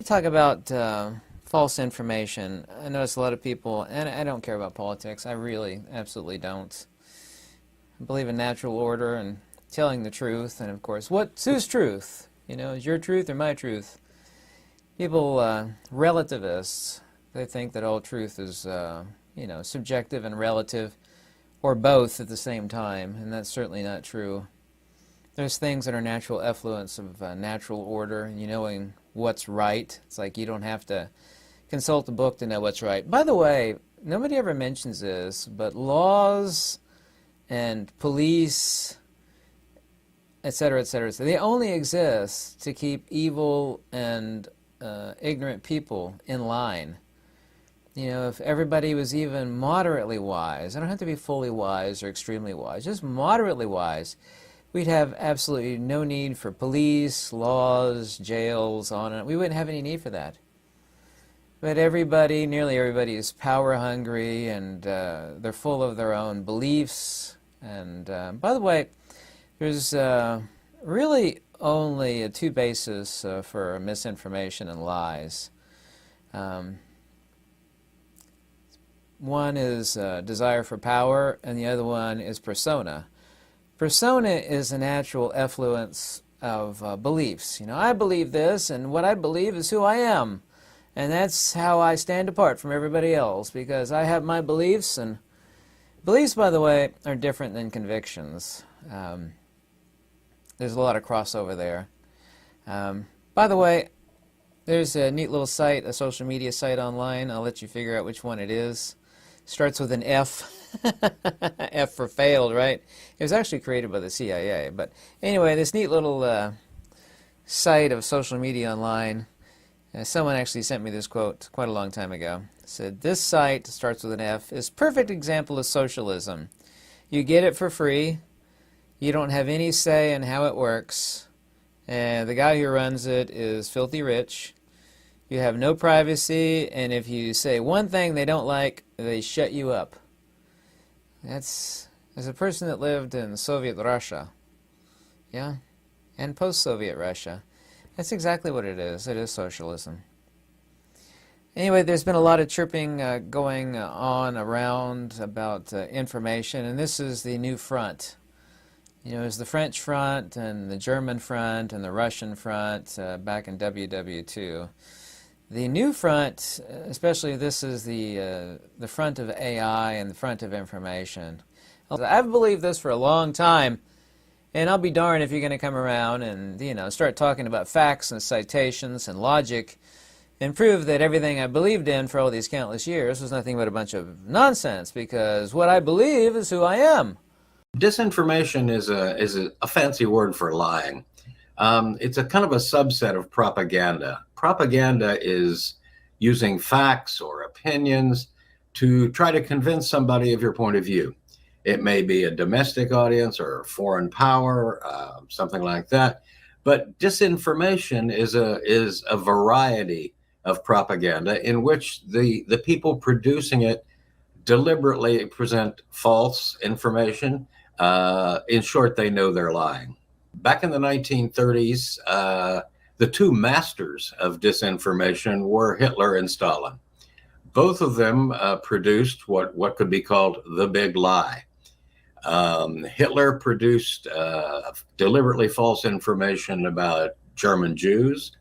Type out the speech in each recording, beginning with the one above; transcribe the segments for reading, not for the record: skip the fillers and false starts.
Talk about false information. I notice a lot of people, and I don't care about politics. I really, absolutely don't. I believe in natural order and telling the truth, and of course, whose truth? You know, is your truth or my truth? People, relativists, they think that all truth is, subjective and relative, or both at the same time, and that's certainly not true. There's things that are natural effluence of natural order, and you knowing what's right. It's like you don't have to consult a book to know what's right. By the way, nobody ever mentions this, but laws and police, etc., etc., they only exist to keep evil and ignorant people in line. You know, if everybody was even moderately wise, I don't have to be fully wise or extremely wise, just moderately wise, we'd have absolutely no need for police, laws, jails, on it. We wouldn't have any need for that. But everybody, nearly everybody, is power hungry, and they're full of their own beliefs. And by the way, there's really only two bases for misinformation and lies. One is desire for power, and the other one is persona. Persona is a natural effluence of beliefs. You know, I believe this, and what I believe is who I am. And that's how I stand apart from everybody else, because I have my beliefs, and beliefs, by the way, are different than convictions. There's a lot of crossover there. By the way, there's a neat little site, a social media site online. I'll let you figure out which one it is. Starts with an F. F for failed, right? It was actually created by the CIA. But anyway, this neat little site of social media online, someone actually sent me this quote quite a long time ago. It said, "This site," starts with an F, "is perfect example of socialism. You get it for free. You don't have any say in how it works. And the guy who runs it is filthy rich. You have no privacy, and if you say one thing they don't like, they shut you up." That's as a person that lived in Soviet Russia, yeah, and post-Soviet Russia. That's exactly what it is. It is socialism. Anyway, there's been a lot of chirping going on around about information, and this is the new front. You know, there's the French front and the German front and the Russian front back in WW2. The new front, especially this is the front of AI and the front of information. I've believed this for a long time, and I'll be darned if you're going to come around and, you know, start talking about facts and citations and logic and prove that everything I believed in for all these countless years was nothing but a bunch of nonsense, because what I believe is who I am. Disinformation is a fancy word for lying. It's a kind of a subset of propaganda. Propaganda is using facts or opinions to try to convince somebody of your point of view. It may be a domestic audience or a foreign power, something like that. But disinformation is a variety of propaganda in which the people producing it deliberately present false information. In short, they know they're lying. Back in the 1930s, the two masters of disinformation were Hitler and Stalin. Both of them produced what could be called the big lie. Hitler produced deliberately false information about German Jews,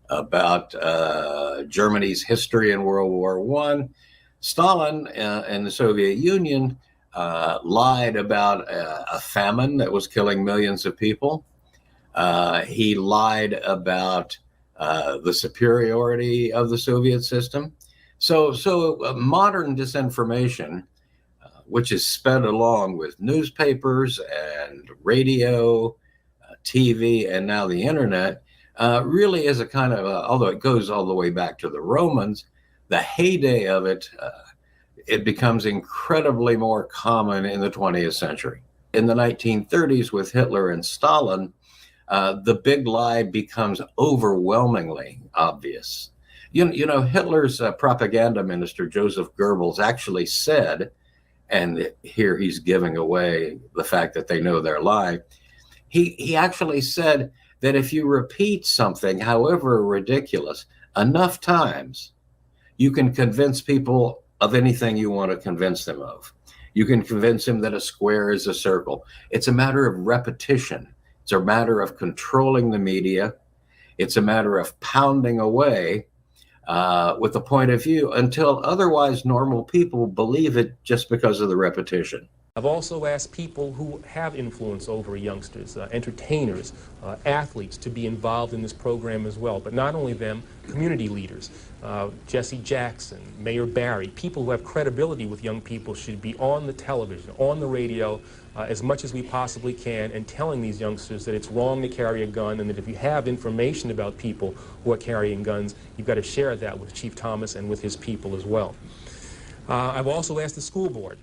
about Germany's history in World War I. Stalin and the Soviet Union lied about a famine that was killing millions of people. He lied about the superiority of the Soviet system. So modern disinformation, which is sped along with newspapers and radio, TV, and now the internet, really is a kind of, although it goes all the way back to the Romans, the heyday of it, it becomes incredibly more common in the 20th century. In the 1930s with Hitler and Stalin, the big lie becomes overwhelmingly obvious. You know, Hitler's propaganda minister, Joseph Goebbels, actually said, and here he's giving away the fact that they know they're lying, he actually said that if you repeat something, however ridiculous, enough times, you can convince people of anything you want to convince them of. You can convince them that a square is a circle. It's a matter of repetition. It's a matter of controlling the media. It's a matter of pounding away with a point of view until otherwise normal people believe it just because of the repetition. I've also asked people who have influence over youngsters, entertainers, athletes, to be involved in this program as well. But not only them, community leaders, Jesse Jackson, Mayor Barry, people who have credibility with young people should be on the television, on the radio, as much as we possibly can, and telling these youngsters that it's wrong to carry a gun, and that if you have information about people who are carrying guns, you've got to share that with Chief Thomas and with his people as well. I've also asked the school board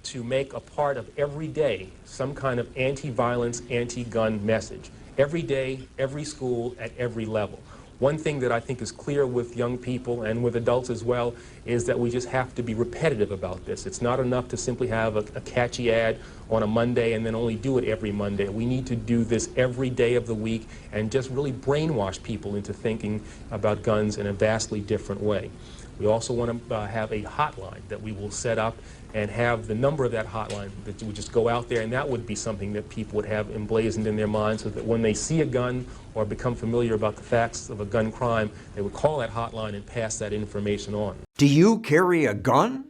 to make a part of every day some kind of anti-violence, anti-gun message. Every day, every school, at every level. One thing that I think is clear with young people and with adults as well is that we just have to be repetitive about this. It's not enough to simply have a catchy ad on a Monday and then only do it every Monday. We need to do this every day of the week and just really brainwash people into thinking about guns in a vastly different way. We also want to have a hotline that we will set up and have the number of that hotline that you would just go out there, and that would be something that people would have emblazoned in their minds so that when they see a gun or become familiar about the facts of a gun crime, they would call that hotline and pass that information on. Do you carry a gun?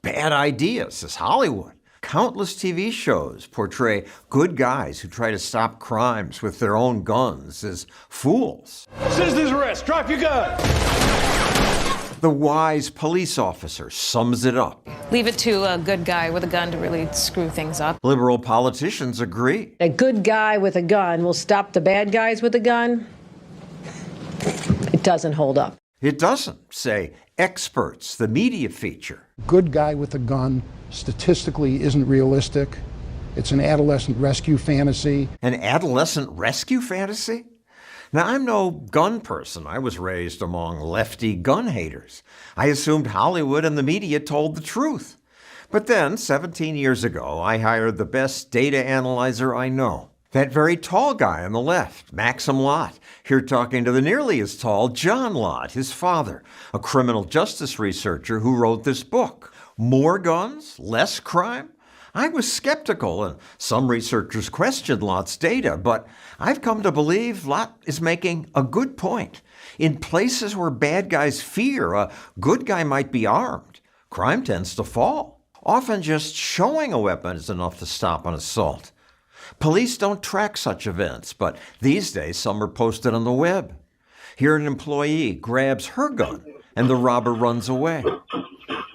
Bad idea, says Hollywood. Countless TV shows portray good guys who try to stop crimes with their own guns as fools. Citizen's arrest, drop your gun! The wise police officer sums it up. Leave it to a good guy with a gun to really screw things up. Liberal politicians agree. A good guy with a gun will stop the bad guys with a gun. It doesn't hold up. It doesn't, say experts, the media feature. Good guy with a gun statistically isn't realistic. It's an adolescent rescue fantasy. An adolescent rescue fantasy? Now, I'm no gun person. I was raised among lefty gun haters. I assumed Hollywood and the media told the truth. But then, 17 years ago, I hired the best data analyzer I know. That very tall guy on the left, Maxim Lott, here talking to the nearly as tall John Lott, his father, a criminal justice researcher who wrote this book. More guns, less crime? I was skeptical, and some researchers questioned Lott's data, but I've come to believe Lott is making a good point. In places where bad guys fear a good guy might be armed, crime tends to fall. Often just showing a weapon is enough to stop an assault. Police don't track such events, but these days some are posted on the web. Here an employee grabs her gun, and the robber runs away.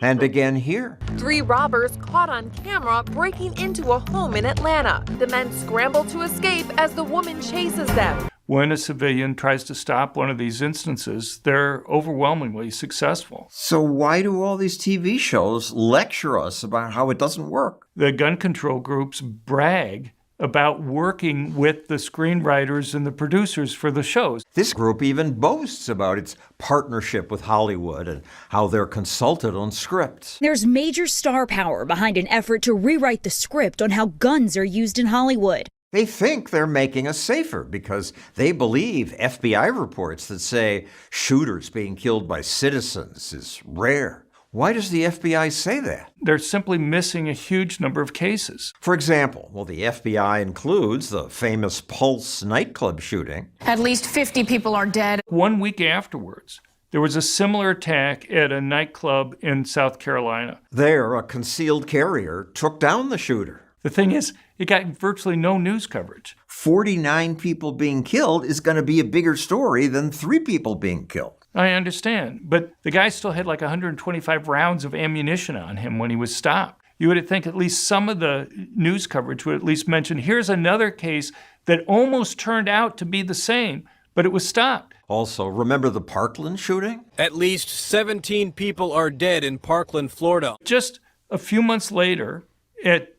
And again here. 3 robbers caught on camera breaking into a home in Atlanta. The men scramble to escape as the woman chases them. When a civilian tries to stop one of these instances, they're overwhelmingly successful. So why do all these TV shows lecture us about how it doesn't work? The gun control groups brag about working with the screenwriters and the producers for the shows. This group even boasts about its partnership with Hollywood and how they're consulted on scripts. There's major star power behind an effort to rewrite the script on how guns are used in Hollywood. They think they're making us safer because they believe FBI reports that say shooters being killed by citizens is rare. Why does the FBI say that? They're simply missing a huge number of cases. For example, the FBI includes the famous Pulse nightclub shooting. At least 50 people are dead. 1 week afterwards, there was a similar attack at a nightclub in South Carolina. There, a concealed carrier took down the shooter. The thing is, it got virtually no news coverage. 49 people being killed is going to be a bigger story than 3 people being killed. I understand, but the guy still had like 125 rounds of ammunition on him when he was stopped. You would think at least some of the news coverage would at least mention, here's another case that almost turned out to be the same, but it was stopped. Also, remember the Parkland shooting? At least 17 people are dead in Parkland, Florida. Just a few months later,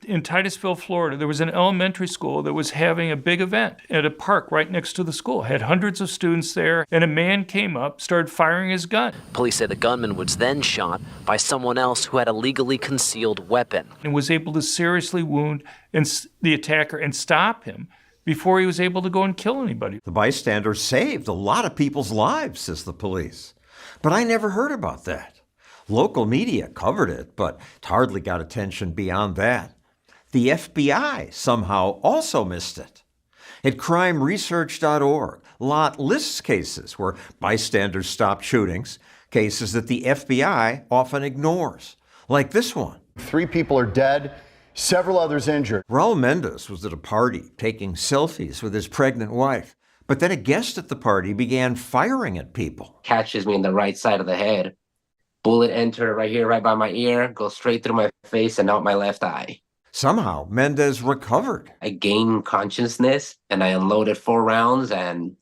in Titusville, Florida, there was an elementary school that was having a big event at a park right next to the school. Had hundreds of students there, and a man came up, started firing his gun. Police say the gunman was then shot by someone else who had a legally concealed weapon. And was able to seriously wound the attacker and stop him before he was able to go and kill anybody. The bystanders saved a lot of people's lives, says the police. But I never heard about that. Local media covered it, but it hardly got attention beyond that. The FBI somehow also missed it. At crimeresearch.org, Lott lists cases where bystanders stopped shootings, cases that the FBI often ignores, like this one. 3 people are dead, several others injured. Raul Mendez was at a party taking selfies with his pregnant wife, but then a guest at the party began firing at people. Catches me in the right side of the head. Bullet entered right here, right by my ear, goes straight through my face and out my left eye. Somehow, Mendez recovered. I gained consciousness and I unloaded 4 rounds and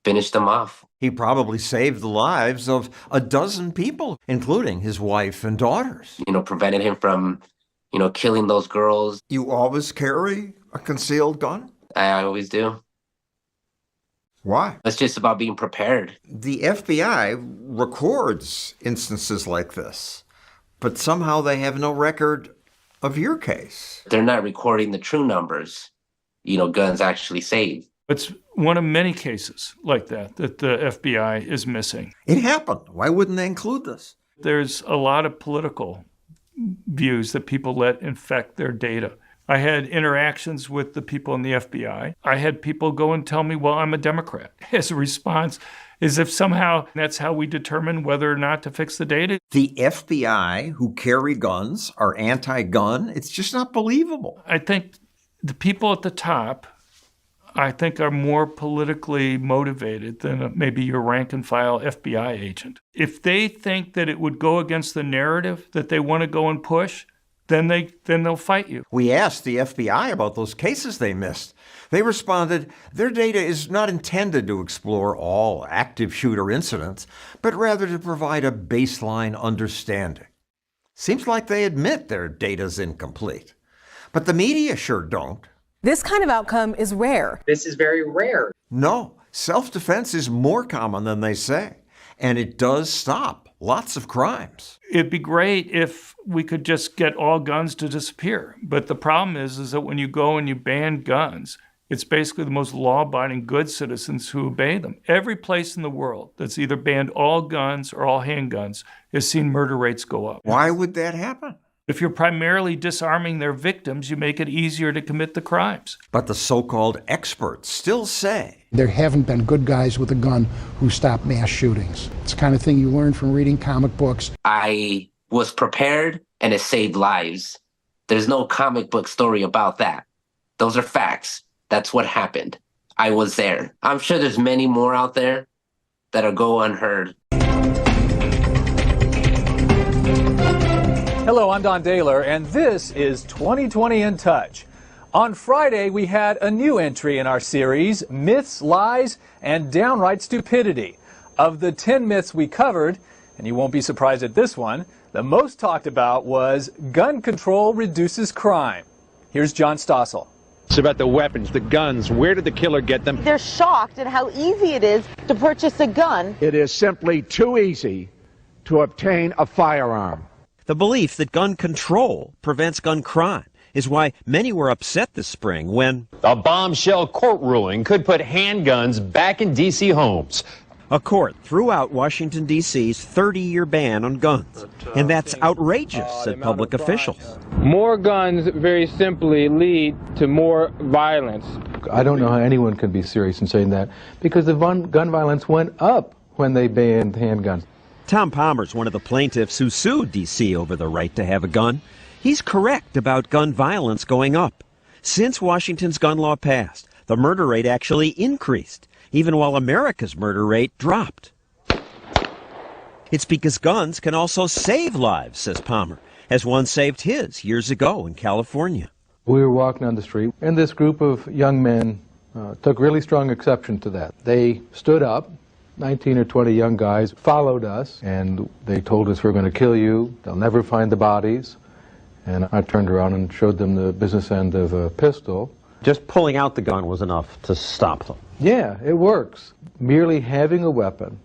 finished them off. He probably saved the lives of a dozen people, including his wife and daughters. Prevented him from, killing those girls. You always carry a concealed gun? I always do. Why? It's just about being prepared. The FBI records instances like this, but somehow they have no record of your case. They're not recording the true numbers, guns actually saved. It's one of many cases like that the FBI is missing. It happened. Why wouldn't they include this? There's a lot of political views that people let infect their data. I had interactions with the people in the FBI. I had people go and tell me, well, I'm a Democrat, as a response, as if somehow that's how we determine whether or not to fix the data. The FBI, who carry guns, are anti-gun. It's just not believable. I think the people at the top, are more politically motivated than maybe your rank-and-file FBI agent. If they think that it would go against the narrative that they want to go and push, then they'll fight you. We asked the FBI about those cases they missed. They responded, their data is not intended to explore all active shooter incidents, but rather to provide a baseline understanding. Seems like they admit their data's incomplete. But the media sure don't. This kind of outcome is rare. This is very rare. No, self-defense is more common than they say, and it does stop lots of crimes. It'd be great if we could just get all guns to disappear. But the problem is that when you go and you ban guns, it's basically the most law-abiding good citizens who obey them. Every place in the world that's either banned all guns or all handguns has seen murder rates go up. Why would that happen? If you're primarily disarming their victims, you make it easier to commit the crimes. But the so-called experts still say there haven't been good guys with a gun who stop mass shootings. It's the kind of thing you learn from reading comic books. I was prepared and it saved lives. There's no comic book story about that. Those are facts. That's what happened. I was there. I'm sure there's many more out there that'll go unheard. Hello, I'm Don Daler, and this is 2020 in Touch. On Friday, we had a new entry in our series, Myths, Lies, and Downright Stupidity. Of the 10 myths we covered, and you won't be surprised at this one, the most talked about was gun control reduces crime. Here's John Stossel. It's about the weapons, the guns. Where did the killer get them? They're shocked at how easy it is to purchase a gun. It is simply too easy to obtain a firearm. The belief that gun control prevents gun crime is why many were upset this spring when a bombshell court ruling could put handguns back in D.C. homes. A court threw out Washington, D.C.'s 30-year ban on guns. And that's outrageous, said public officials. More guns very simply lead to more violence. I don't know how anyone can be serious in saying that, because the gun violence went up when they banned handguns. Tom Palmer's one of the plaintiffs who sued D.C. over the right to have a gun. He's correct about gun violence going up. Since Washington's gun law passed, the murder rate actually increased, even while America's murder rate dropped. It's because guns can also save lives, says Palmer, as one saved his years ago in California. We were walking on the street, and this group of young men took really strong exception to that. They stood up. 19 or 20 young guys followed us, and they told us, we're going to kill you, they'll never find the bodies. And I turned around and showed them the business end of a pistol. Just pulling out the gun was enough to stop them. Yeah, it works. Merely having a weapon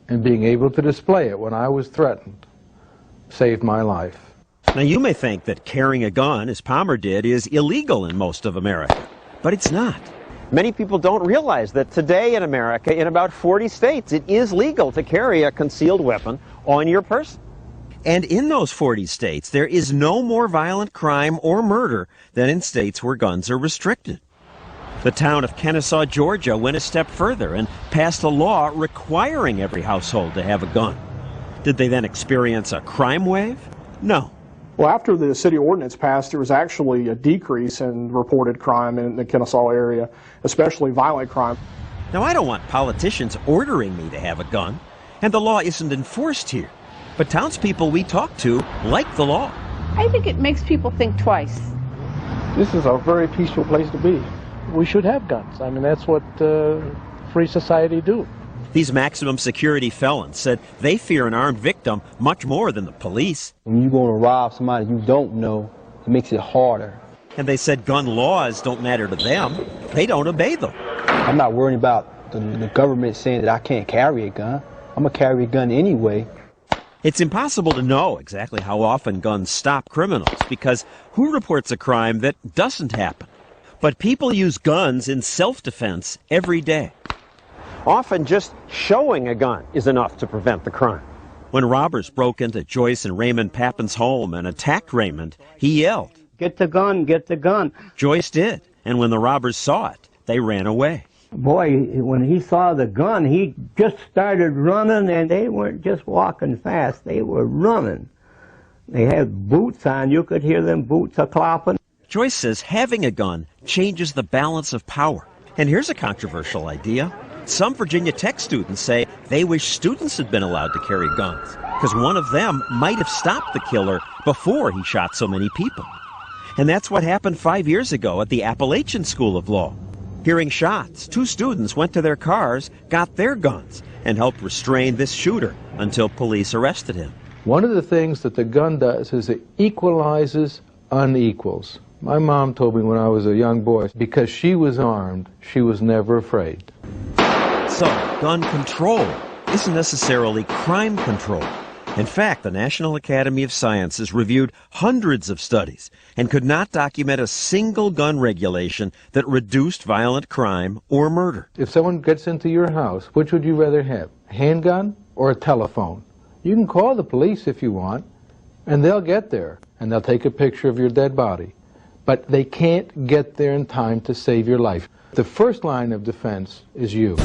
and being able to display it when I was threatened saved my life. Now you may think that carrying a gun, as Palmer did, is illegal in most of America, but it's not. Many people don't realize that today in America, in about 40 states, it is legal to carry a concealed weapon on your person. And in those 40 states, there is no more violent crime or murder than in states where guns are restricted. The town of Kennesaw, Georgia, went a step further and passed a law requiring every household to have a gun. Did they then experience a crime wave? No. Well, after the city ordinance passed, there was actually a decrease in reported crime in the Kennesaw area, especially violent crime. Now, I don't want politicians ordering me to have a gun, and the law isn't enforced here. But townspeople we talk to like the law. I think it makes people think twice. This is a very peaceful place to be. We should have guns. I mean, that's what free society do. These maximum security felons said they fear an armed victim much more than the police. When you go to rob somebody you don't know, it makes it harder. And they said gun laws don't matter to them. They don't obey them. I'm not worried about the government saying that I can't carry a gun. I'm going to carry a gun anyway. It's impossible to know exactly how often guns stop criminals because who reports a crime that doesn't happen? But people use guns in self-defense every day. Often just showing a gun is enough to prevent the crime. When robbers broke into Joyce and Raymond Pappin's home and attacked Raymond, he yelled, "Get the gun, get the gun." Joyce did, and when the robbers saw it, they ran away. Boy, when he saw the gun, he just started running, and they weren't just walking fast, they were running. They had boots on, you could hear them boots a-clopping. Joyce says having a gun changes the balance of power. And here's a controversial idea. Some Virginia Tech students say they wish students had been allowed to carry guns, because one of them might have stopped the killer before he shot so many people. And that's what happened 5 years ago at the Appalachian School of Law. Hearing shots, 2 students went to their cars, got their guns, and helped restrain this shooter until police arrested him. One of the things that the gun does is it equalizes unequals. My mom told me when I was a young boy, because she was armed, she was never afraid. So, gun control isn't necessarily crime control. In fact, the National Academy of Sciences reviewed hundreds of studies and could not document a single gun regulation that reduced violent crime or murder. If someone gets into your house, which would you rather have, a handgun or a telephone? You can call the police if you want, and they'll get there, and they'll take a picture of your dead body. But they can't get there in time to save your life. The first line of defense is you.